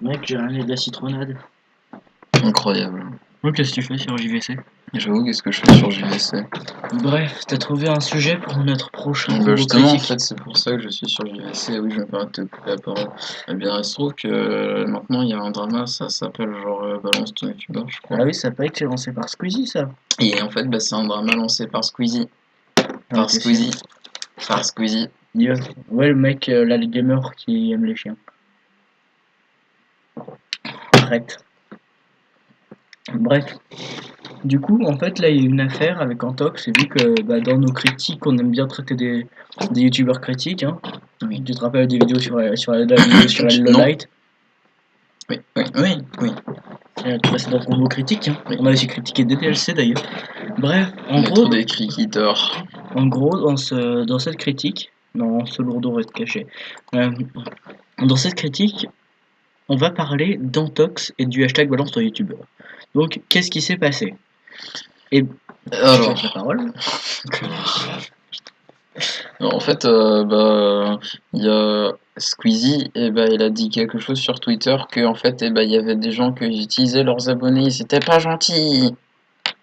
Mec, j'ai ramené de la citronnade. Incroyable. Qu'est-ce que tu fais sur JVC? J'avoue, qu'est-ce que je fais sur JVC? Bref, t'as trouvé un sujet pour notre prochain Bah combo justement, en critique? fait, c'est pour ça que je suis sur JVC. Oui, je me permets de te couper la parole. Eh bien, il se trouve que maintenant, il y a un drama, ça s'appelle genre Balance ton youtubeur, je crois. Ah oui, ça n'a pas été lancé par Squeezie, ça. Et en fait, bah, c'est un drama lancé par Squeezie. Ah, Par t'es sûr. Squeezie. Par Squeezie. Yeah. Ouais, le mec, là, les gamers qui aiment les chiens. Arrête. Bref. Du coup, en fait, là, il y a une affaire avec Antox, et vu que bah, dans nos critiques, on aime bien traiter des youtubeurs critiques, hein. Oui. Tu te rappelles des vidéos sur la vidéo sur Hello Non. Light? Oui, oui, oui, oui. C'est dans combo critique, hein. Oui. On a aussi critiqué des DLC d'ailleurs. Bref, en Maître gros, des criquiteurs. dans cette critique, non, ce lourdeau reste caché. Dans cette critique, on va parler d'Antox et du hashtag balance ton youtubeur. Donc, qu'est-ce qui s'est passé? Et je te laisse la Alors, parole. en fait, il y a Squeezie, et bah, il a dit quelque chose sur Twitter que en fait, il y avait des gens qui utilisaient leurs abonnés, c'était pas gentil.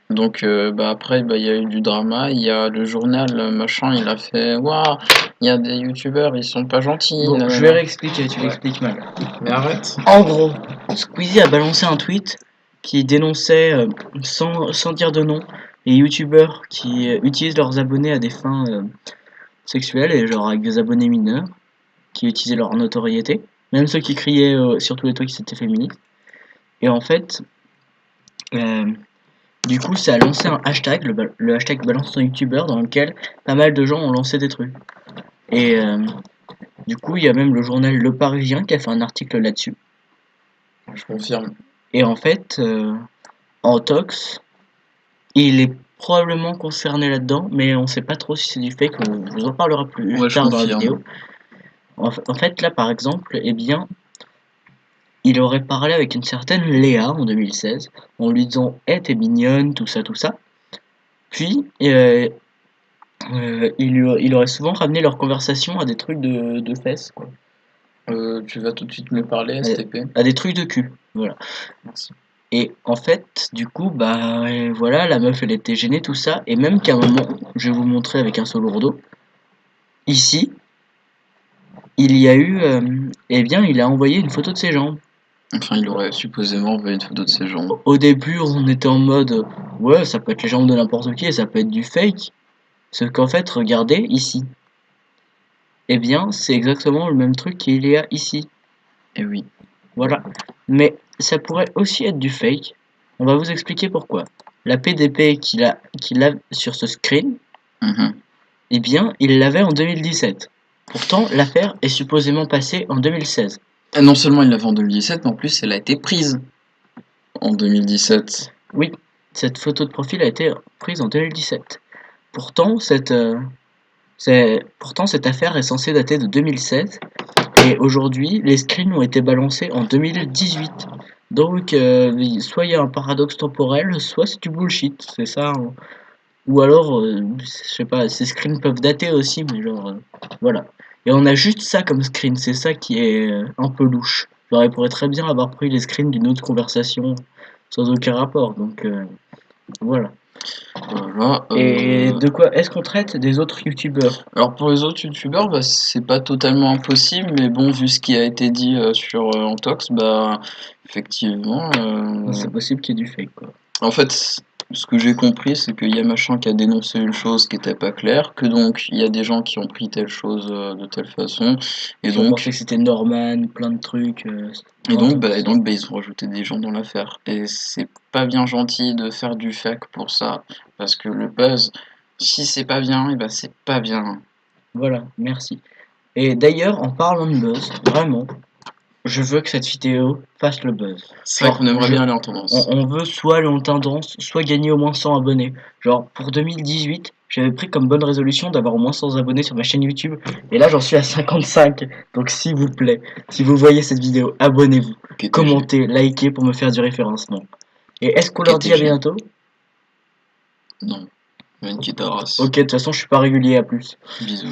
Donc, après, il y a eu du drama. Il y a le journal, machin, il a fait waouh, il y a des youtubeurs, ils sont pas gentils. Bon, je vais Nanana. réexpliquer, tu Ouais. l'expliques mal. Mais arrête. En gros, Squeezie a balancé un tweet qui dénonçait, sans dire de nom, les youtubeurs qui utilisent leurs abonnés à des fins sexuelles, et genre avec des abonnés mineurs, qui utilisaient leur notoriété, même ceux qui criaient sur tous les toits qu'ils étaient féministes. Et en fait, euh, du coup, ça a lancé un hashtag, le hashtag balance ton youtubeur, dans lequel pas mal de gens ont lancé des trucs. Et du coup, il y a même le journal Le Parisien qui a fait un article là-dessus. Je confirme. Et en fait, Antox, il est probablement concerné là-dedans, mais on sait pas trop si c'est du fake, on vous en parlera plus Ouais, je tard dans la confirme. vidéo. En fait, là, par exemple, eh bien, il aurait parlé avec une certaine Léa en 2016, en lui disant «Eh, t'es mignonne, tout ça, tout ça». Puis, il aurait souvent ramené leur conversation à des trucs de fesses, quoi. Tu vas tout de suite me parler, STP. À des trucs de cul, voilà. Merci. Et en fait, du coup, bah voilà, la meuf elle était gênée, tout ça, et même qu'à un moment, je vais vous montrer avec un seul lourdeau, ici, il y a eu, eh bien, il a envoyé une photo de ses jambes. Enfin, il aurait supposément envoyé une photo de ses jambes. Au début, on était en mode, ouais, ça peut être les jambes de n'importe qui, et ça peut être du fake. Sauf qu'en fait, regardez ici. Eh bien, c'est exactement le même truc qu'il y a ici. Et oui. Voilà. Mais ça pourrait aussi être du fake. On va vous expliquer pourquoi. La PDP qu'il a sur ce screen, Mhm. eh bien, il l'avait en 2017. Pourtant, l'affaire est supposément passée en 2016. Et non seulement il l'a fait en 2017, mais en plus elle a été prise en 2017. Oui, cette photo de profil a été prise en 2017. Pourtant, pourtant, cette affaire est censée dater de 2016. Et aujourd'hui, les screens ont été balancés en 2018. Donc, soit il y a un paradoxe temporel, soit c'est du bullshit. C'est ça, hein. Ou alors, je sais pas, ces screens peuvent dater aussi, mais genre, voilà. Et on a juste ça comme screen, c'est ça qui est un peu louche. Genre, il pourrait très bien avoir pris les screens d'une autre conversation sans aucun rapport, donc voilà. Voilà. Et de quoi est-ce qu'on traite des autres youtubeurs? Alors pour les autres youtubeurs, c'est pas totalement impossible, mais bon, vu ce qui a été dit sur Antox, effectivement. C'est possible qu'il y ait du fake, quoi. En fait, ce que j'ai compris, c'est qu'il y a machin qui a dénoncé une chose qui était pas claire, que donc il y a des gens qui ont pris telle chose de telle façon, et Qui ont pensé donc que c'était Norman, plein de trucs. ils ont rajouté des gens dans l'affaire. Et c'est pas bien gentil de faire du fake pour ça, parce que le buzz, si c'est pas bien, et c'est pas bien. Voilà, merci. Et d'ailleurs, en parlant de buzz, vraiment, je veux que cette vidéo fasse le buzz. C'est vrai qu'on aimerait bien aller en tendance. On veut soit aller en tendance, soit gagner au moins 100 abonnés. Genre, pour 2018, j'avais pris comme bonne résolution d'avoir au moins 100 abonnés sur ma chaîne YouTube. Et là, j'en suis à 55. Donc, s'il vous plaît, si vous voyez cette vidéo, abonnez-vous. QTG. Commentez, likez pour me faire du référencement. Et est-ce qu'on leur dit à QTG. bientôt? Non, Venki Taras. Ok, de toute façon, je suis pas régulier, à plus. Bisous.